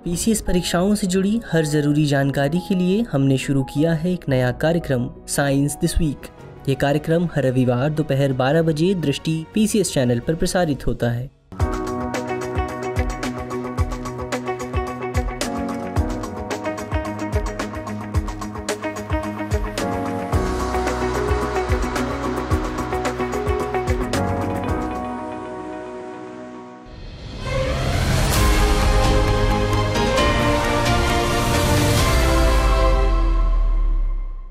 PCS परीक्षाओं से जुड़ी हर ज़रूरी जानकारी के लिए हमने शुरू किया है एक नया कार्यक्रम साइंस दिस वीक। ये कार्यक्रम हर रविवार दोपहर 12 बजे दृष्टि पीसीएस चैनल पर प्रसारित होता है।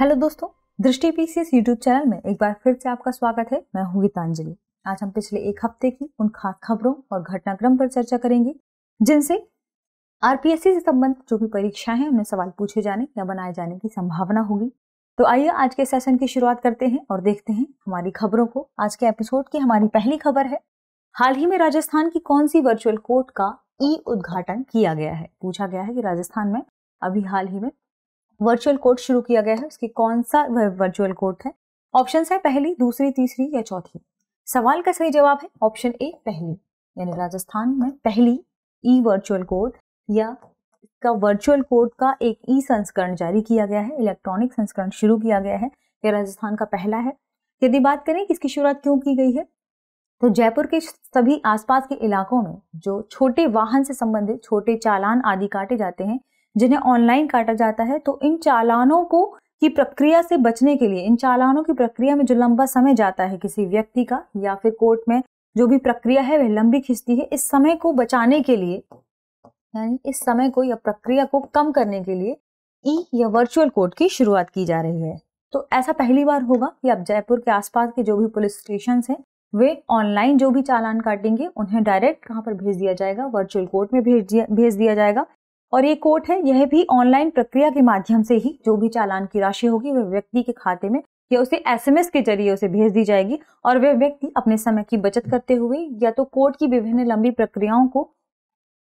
हेलो दोस्तों, दृष्टि पीसीएस यूट्यूब चैनल में एक बार फिर से आपका स्वागत है। मैं हूँ गीतांजलि। आज हम पिछले एक हफ्ते की उन खास खबरों और घटनाक्रम पर चर्चा करेंगे जिनसे आरपीएससी से संबंधित जो भी परीक्षाएं हैं उन्हें सवाल पूछे जाने या बनाए जाने की संभावना होगी। तो आइए आज के सेशन की शुरुआत करते हैं और देखते हैं हमारी खबरों को। आज के एपिसोड की हमारी पहली खबर है, हाल ही में राजस्थान की कौन सी वर्चुअल कोर्ट का ई उद्घाटन किया गया है। पूछा गया है कि राजस्थान में अभी हाल ही में वर्चुअल कोर्ट शुरू किया गया है, उसकी कौन सा वर्चुअल कोर्ट है। ऑप्शंस है पहली, दूसरी, तीसरी या चौथी। सवाल का सही जवाब है ऑप्शन ए, पहली। यानी राजस्थान में पहली ई वर्चुअल कोर्ट या इसका वर्चुअल कोर्ट का एक ई संस्करण जारी किया गया है, इलेक्ट्रॉनिक संस्करण शुरू किया गया है। यह राजस्थान का पहला है। यदि बात करें कि इसकी शुरुआत क्यों की गई है, तो जयपुर के सभी आसपास के इलाकों में जो छोटे वाहन से संबंधित छोटे चालान आदि काटे जाते हैं, जिन्हें ऑनलाइन काटा जाता है, तो इन चालानों को की प्रक्रिया से बचने के लिए, इन चालानों की प्रक्रिया में जो लंबा समय जाता है किसी व्यक्ति का या फिर कोर्ट में जो भी प्रक्रिया है वह लंबी खिंचती है, इस समय को बचाने के लिए, यानी इस समय को या प्रक्रिया को कम करने के लिए ई या वर्चुअल कोर्ट की शुरुआत की जा रही है। तो ऐसा पहली बार होगा कि अब जयपुर के आसपास के जो भी पुलिस स्टेशन हैं वे ऑनलाइन जो भी चालान काटेंगे उन्हें डायरेक्ट कहाँ पर भेज दिया जाएगा, वर्चुअल कोर्ट में भेज दिया जाएगा। और ये कोर्ट है, यह भी ऑनलाइन प्रक्रिया के माध्यम से ही जो भी चालान की राशि होगी वह व्यक्ति के खाते में या उसे एसएमएस के जरिए उसे भेज दी जाएगी और वह व्यक्ति अपने समय की बचत करते हुए या तो कोर्ट की विभिन्न लंबी प्रक्रियाओं को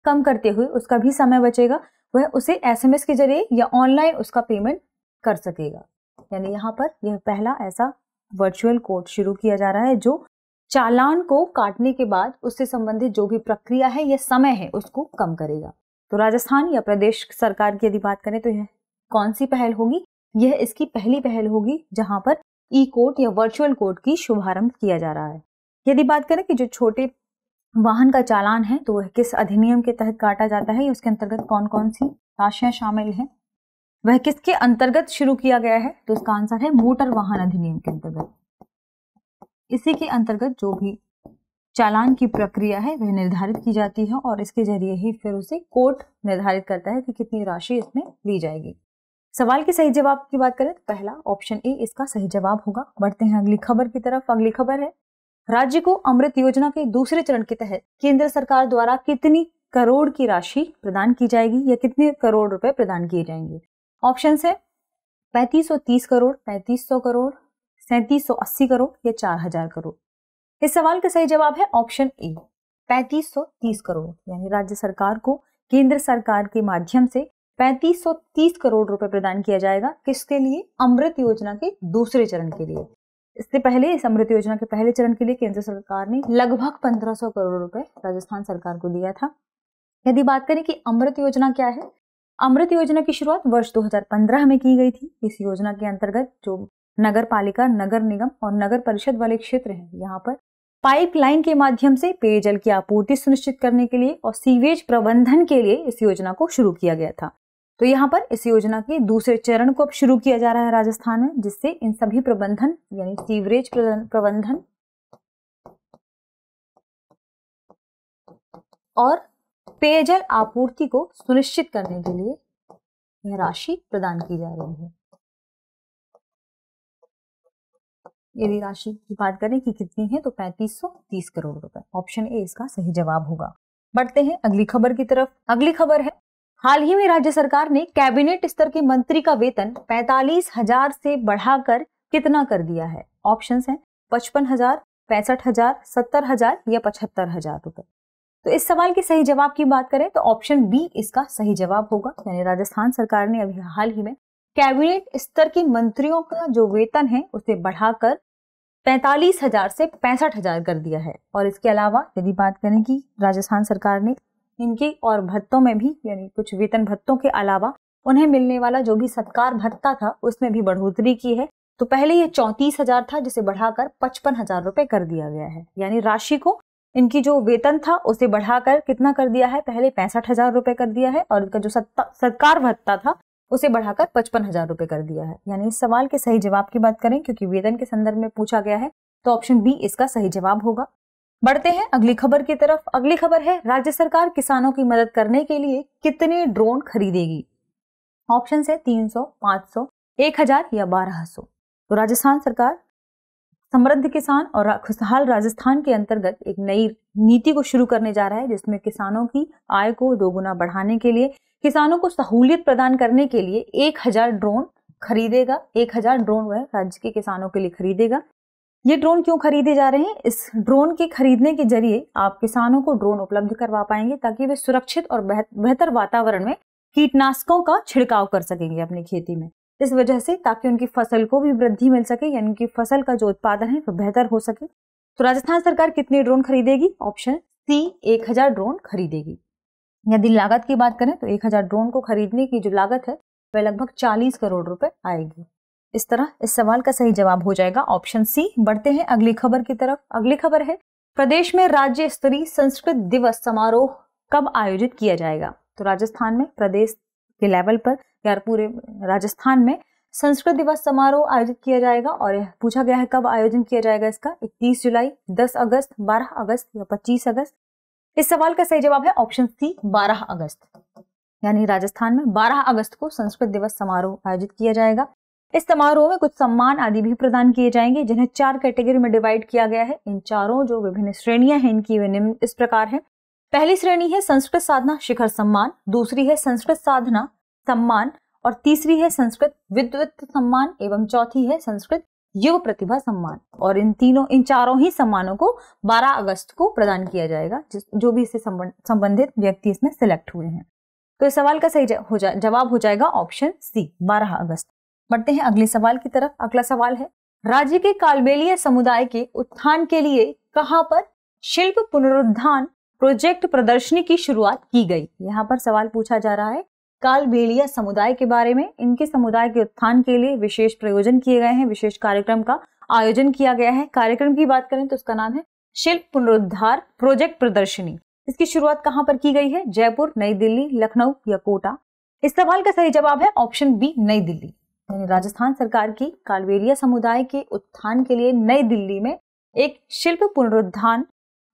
कम करते हुए उसका भी समय बचेगा, वह उसे एसएमएस के जरिए या ऑनलाइन उसका पेमेंट कर सकेगा। यानी यहाँ पर यह पहला ऐसा वर्चुअल कोर्ट शुरू किया जा रहा है जो चालान को काटने के बाद उससे संबंधित जो भी प्रक्रिया है या समय है उसको कम करेगा। तो राजस्थान या प्रदेश सरकार की यदि बात करें तो यह कौन सी पहल होगी, यह इसकी पहली पहल होगी जहां पर ई कोर्ट या वर्चुअल कोर्ट की शुभारंभ किया जा रहा है। यदि बात करें कि जो छोटे वाहन का चालान है तो वह किस अधिनियम के तहत काटा जाता है, उसके अंतर्गत कौन कौन सी राशियां शामिल हैं, वह किसके अंतर्गत शुरू किया गया है, तो इसका आंसर है मोटर वाहन अधिनियम के अंतर्गत। इसी के अंतर्गत जो भी चालान की प्रक्रिया है वह निर्धारित की जाती है और इसके जरिए ही फिर उसे कोर्ट निर्धारित करता है कि कितनी राशि इसमें ली जाएगी। सवाल के सही जवाब की बात करें तो पहला ऑप्शन ए इसका सही जवाब होगा। बढ़ते हैं अगली खबर की तरफ। अगली खबर है, राज्य को अमृत योजना के दूसरे चरण के तहत केंद्र सरकार द्वारा कितनी करोड़ की राशि प्रदान की जाएगी या कितने करोड़ रुपए प्रदान किए जाएंगे। ऑप्शन है 3530 करोड़, 3500 करोड़, 3780 करोड़ या 4000 करोड़। इस सवाल का सही जवाब है ऑप्शन ए, 3530 करोड़। यानी राज्य सरकार को केंद्र सरकार के माध्यम से 3530 करोड़ रुपए प्रदान किया जाएगा। किसके लिए? अमृत योजना के दूसरे चरण के लिए। इससे पहले इस अमृत योजना के पहले चरण के लिए केंद्र सरकार ने लगभग 1500 करोड़ रुपए राजस्थान सरकार को दिया था। यदि बात करें कि अमृत योजना क्या है, अमृत योजना की शुरुआत वर्ष 2015 में की गई थी। इस योजना के अंतर्गत जो नगर पालिका, नगर निगम और नगर परिषद वाले क्षेत्र हैं, यहाँ पर पाइपलाइन के माध्यम से पेयजल की आपूर्ति सुनिश्चित करने के लिए और सीवेज प्रबंधन के लिए इस योजना को शुरू किया गया था। तो यहाँ पर इस योजना के दूसरे चरण को अब शुरू किया जा रहा है राजस्थान में, जिससे इन सभी प्रबंधन यानी सीवरेज प्रबंधन और पेयजल आपूर्ति को सुनिश्चित करने के लिए यह राशि प्रदान की जा रही है। यदि राशि की बात करें कि कितनी है तो 3530 करोड़ रुपए। ऑप्शन ए इसका सही जवाब होगा। बढ़ते हैं अगली खबर की तरफ। अगली खबर है, हाल ही में राज्य सरकार ने कैबिनेट स्तर के मंत्री का वेतन 45,000 से बढ़ाकर कितना कर दिया है। ऑप्शंस हैं 55,000, 65,000, 70,000 या 75,000 रुपए। तो इस सवाल के सही जवाब की बात करें तो ऑप्शन बी इसका सही जवाब होगा। यानी राजस्थान सरकार ने अभी हाल ही में कैबिनेट स्तर के मंत्रियों का जो वेतन है उसे बढ़ाकर 45,000 से 65,000 कर दिया है। और इसके अलावा यदि बात करें कि राजस्थान सरकार ने इनके और भत्तों में भी, यानी कुछ वेतन भत्तों के अलावा उन्हें मिलने वाला जो भी सत्कार भत्ता था उसमें भी बढ़ोतरी की है। तो पहले ये 34,000 था, जिसे बढ़ाकर 55,000 रुपए कर दिया गया है। यानी राशि को, इनकी जो वेतन था उसे बढ़ाकर कितना कर दिया है, पहले 65,000 रुपए कर दिया है, और इनका जो सत्कार भत्ता था उसे बढ़ाकर 55,000 रुपए कर दिया है। यानी इस सवाल के सही जवाब की बात करें, क्योंकि वेतन के संदर्भ में पूछा गया है, तो ऑप्शन बी इसका सही जवाब होगा। बढ़ते हैं अगली खबर की तरफ। अगली खबर है, राज्य सरकार किसानों की मदद करने के लिए कितने ड्रोन खरीदेगी। ऑप्शन है 300, 500, 1000 या 1200। तो राजस्थान सरकार समृद्ध किसान और खुशहाल राजस्थान के अंतर्गत एक नई नीति को शुरू करने जा रहा है, जिसमें किसानों की आय को दोगुना बढ़ाने के लिए, किसानों को सहूलियत प्रदान करने के लिए 1000 ड्रोन खरीदेगा। 1000 ड्रोन वह राज्य के किसानों के लिए खरीदेगा। ये ड्रोन क्यों खरीदे जा रहे हैं? इस ड्रोन के खरीदने के जरिए आप किसानों को ड्रोन उपलब्ध करवा पाएंगे, ताकि वे सुरक्षित और बेहतर वातावरण में कीटनाशकों का छिड़काव कर सकेंगे अपनी खेती में। इस वजह से ताकि उनकी फसल को भी वृद्धि मिल सके, यानी उनकी फसल का जो उत्पादन है वो बेहतर हो सके। तो राजस्थान सरकार कितने ड्रोन खरीदेगी? ऑप्शन सी 1000 ड्रोन खरीदेगी। यदि लागत की बात करें तो 1000 ड्रोन को खरीदने की जो लागत है वह लगभग 40 करोड़ रुपए आएगी। इस तरह इस सवाल का सही जवाब हो जाएगा ऑप्शन सी। बढ़ते हैं अगली खबर की तरफ। अगली खबर है, प्रदेश में राज्य स्तरीय संस्कृत दिवस समारोह कब आयोजित किया जाएगा। तो राजस्थान में प्रदेश के लेवल पर या पूरे राजस्थान में संस्कृत दिवस समारोह आयोजित किया जाएगा, और यह पूछा गया है कब आयोजन किया जाएगा इसका। 31 जुलाई, 10 अगस्त, 12 अगस्त या 25 अगस्त। इस सवाल का सही जवाब है ऑप्शन सी 12 अगस्त। यानी राजस्थान में 12 अगस्त को संस्कृत दिवस समारोह आयोजित किया जाएगा। इस समारोह में कुछ सम्मान आदि भी प्रदान किए जाएंगे, जिन्हें 4 कैटेगरी में डिवाइड किया गया है। इन चारों जो विभिन्न श्रेणियां हैं इनकी वे निम्न इस प्रकार है। पहली श्रेणी है संस्कृत साधना शिखर सम्मान, दूसरी है संस्कृत साधना सम्मान, और तीसरी है संस्कृत विद्वत सम्मान, एवं चौथी है संस्कृत युवा प्रतिभा सम्मान। और इन चारों ही सम्मानों को 12 अगस्त को प्रदान किया जाएगा, जो भी इससे संबंधित व्यक्ति इसमें सिलेक्ट हुए हैं। तो इस सवाल का सही जवाब हो जाएगा ऑप्शन सी 12 अगस्त। बढ़ते हैं अगले सवाल की तरफ। अगला सवाल है, राज्य के कालबेलिया समुदाय के उत्थान के लिए कहां पर शिल्प पुनरुत्थान प्रोजेक्ट प्रदर्शनी की शुरुआत की गई। यहाँ पर सवाल पूछा जा रहा है कालबेलिया समुदाय के बारे में। इनके समुदाय के उत्थान के लिए विशेष प्रयोजन किए गए हैं, विशेष कार्यक्रम का आयोजन किया गया है। कार्यक्रम की बात करें तो उसका नाम है शिल्प पुनरुद्धार प्रोजेक्ट प्रदर्शनी। इसकी शुरुआत कहां पर की गई है? जयपुर, नई दिल्ली, लखनऊ या कोटा। इस सवाल का सही जवाब है ऑप्शन बी नई दिल्ली। यानी राजस्थान सरकार की कालबेलिया समुदाय के उत्थान के लिए नई दिल्ली में एक शिल्प पुनरुत्थान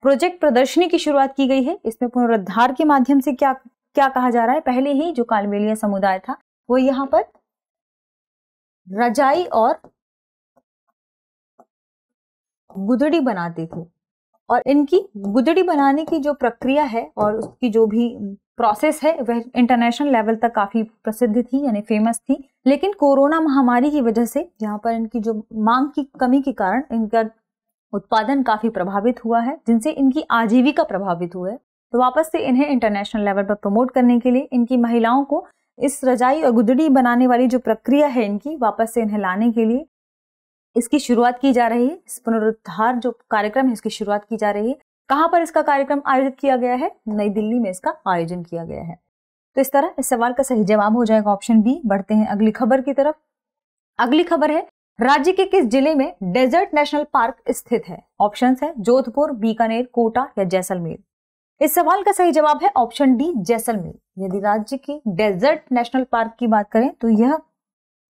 प्रोजेक्ट प्रदर्शनी की शुरुआत की गई है। इसमें पुनरुद्धार के माध्यम से क्या कहा जा रहा है? पहले ही जो कालबेलिया समुदाय था वो यहाँ पर रजाई और गुदड़ी बनाते थे, और इनकी गुदड़ी बनाने की जो प्रक्रिया है और उसकी जो भी प्रोसेस है वह इंटरनेशनल लेवल तक काफी प्रसिद्ध थी, यानी फेमस थी। लेकिन कोरोना महामारी की वजह से यहाँ पर इनकी जो मांग की कमी के कारण इनका उत्पादन काफी प्रभावित हुआ है, जिनसे इनकी आजीविका प्रभावित हुआ है। तो वापस से इन्हें इंटरनेशनल लेवल पर प्रमोट करने के लिए इनकी महिलाओं को इस रजाई और गुदड़ी बनाने वाली जो प्रक्रिया है इनकी वापस से इन्हें लाने के लिए इसकी शुरुआत की जा रही है। इस पुनरुद्धार जो कार्यक्रम है इसकी शुरुआत की जा रही है। कहां पर इसका कार्यक्रम आयोजित किया गया है? नई दिल्ली में इसका आयोजन किया गया है। तो इस तरह इस सवाल का सही जवाब हो जाएगा ऑप्शन बी। बढ़ते हैं अगली खबर की तरफ। अगली खबर है, राज्य के किस जिले में डेजर्ट नेशनल पार्क स्थित है? ऑप्शंस है जोधपुर, बीकानेर, कोटा या जैसलमेर। इस सवाल का सही जवाब है ऑप्शन डी जैसलमेर। यदि राज्य के डेजर्ट नेशनल पार्क की बात करें तो यह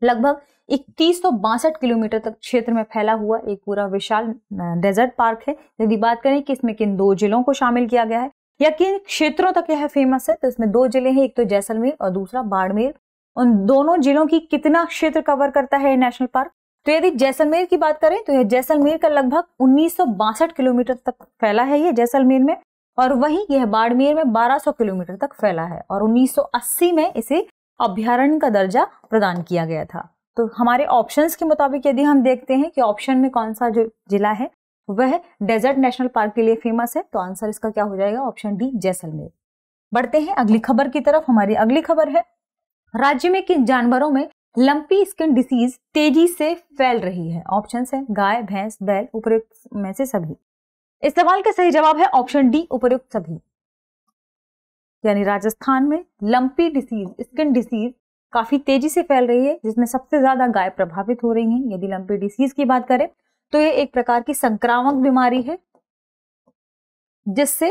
लगभग 3162 किलोमीटर तक क्षेत्र में फैला हुआ एक पूरा विशाल डेजर्ट पार्क है। यदि बात करें कि इसमें किन 2 जिलों को शामिल किया गया है या किन क्षेत्रों तक यह फेमस है, तो इसमें 2 जिले हैं, एक तो जैसलमेर और दूसरा बाड़मेर। उन दोनों जिलों की कितना क्षेत्र कवर करता है नेशनल पार्क? तो यदि जैसलमेर की बात करें तो यह जैसलमेर का लगभग 1962 किलोमीटर तक फैला है ये जैसलमेर में, और वहीं यह बाड़मेर में 1200 किलोमीटर तक फैला है, और 1980 में इसे अभ्यारण्य का दर्जा प्रदान किया गया था। तो हमारे ऑप्शंस के मुताबिक यदि हम देखते हैं कि ऑप्शन में कौन सा जो जिला है वह डेजर्ट नेशनल पार्क के लिए फेमस है, तो आंसर इसका क्या हो जाएगा? Option D Jaisalmer. बढ़ते हैं अगली खबर की तरफ। हमारी अगली खबर है, राज्य में किन जानवरों में लंपी स्किन डिसीज तेजी से फैल रही है? ऑप्शंस है गाय, भैंस, बैल, उपयुक्त में से सभी। इस सवाल का सही जवाब है ऑप्शन डी उपयुक्त सभी। यानी राजस्थान में लंपी डिसीज, स्किन डिसीज काफी तेजी से फैल रही है, जिसमें सबसे ज्यादा गाय प्रभावित हो रही हैं। यदि लंपी डिसीज की बात करें तो ये एक प्रकार की संक्रामक बीमारी है, जिससे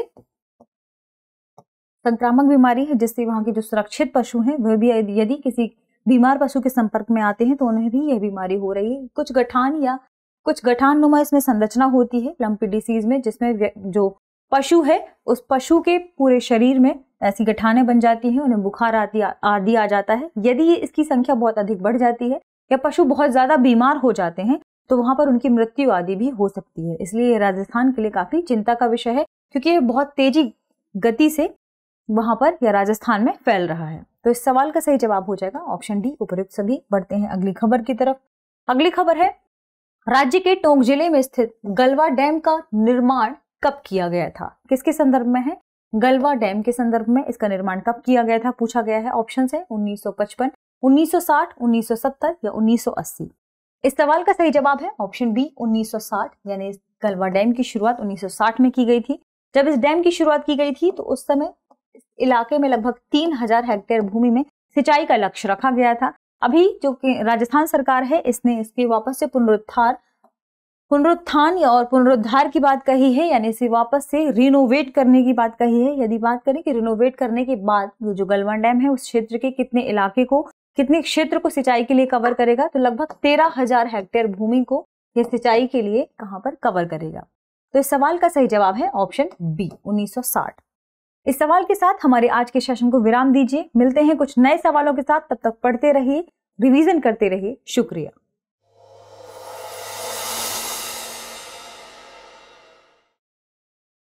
वहां के जो सुरक्षित पशु हैं वह भी यदि किसी बीमार पशु के संपर्क में आते हैं तो उन्हें भी यह बीमारी हो रही है। कुछ गठान नुमा इसमें संरचना होती है लंपी डिसीज में, जिसमें जो पशु है उस पशु के पूरे शरीर में ऐसी गठानें बन जाती हैं, उन्हें बुखार आदि आ जाता है। यदि इसकी संख्या बहुत अधिक बढ़ जाती है या पशु बहुत ज्यादा बीमार हो जाते हैं तो वहां पर उनकी मृत्यु आदि भी हो सकती है। इसलिए ये राजस्थान के लिए काफी चिंता का विषय है, क्योंकि ये बहुत तेजी गति से वहां पर या राजस्थान में फैल रहा है। तो इस सवाल का सही जवाब हो जाएगा ऑप्शन डी, उपयुक्त सभी। बढ़ते हैं अगली खबर की तरफ। अगली खबर है, राज्य के टोंक जिले में स्थित गलवा डैम का निर्माण कब किया गया था? किसके संदर्भ में है? गलवा डैम के संदर्भ में इसका निर्माण कब किया गया था पूछा गया है। ऑप्शन है 1955, 1960, 1970 या 1980। इस सवाल का सही जवाब है ऑप्शन बी 1960, यानी गलवा डैम की शुरुआत 1960 में की गई थी। जब इस डैम की शुरुआत की गई थी तो उस समय इस इलाके में लगभग 3000 हेक्टेयर भूमि में सिंचाई का लक्ष्य रखा गया था। अभी जो कि राजस्थान सरकार है इसने इसके वापस से पुनरुत्थान और पुनरुद्धार की बात कही है, यानी इसे वापस से रिनोवेट करने की बात कही है। यदि बात करें कि रिनोवेट करने के बाद ये जो गलवा डैम है उस क्षेत्र के कितने क्षेत्र को सिंचाई के लिए कवर करेगा, तो लगभग 13000 हेक्टेयर भूमि को यह सिंचाई के लिए कहां पर कवर करेगा। तो इस सवाल का सही जवाब है ऑप्शन बी 1960। इस सवाल के साथ हमारे आज के सेशन को विराम दीजिए। मिलते हैं कुछ नए सवालों के साथ, तब तक पढ़ते रहिए, रिवीजन करते रहिए। शुक्रिया।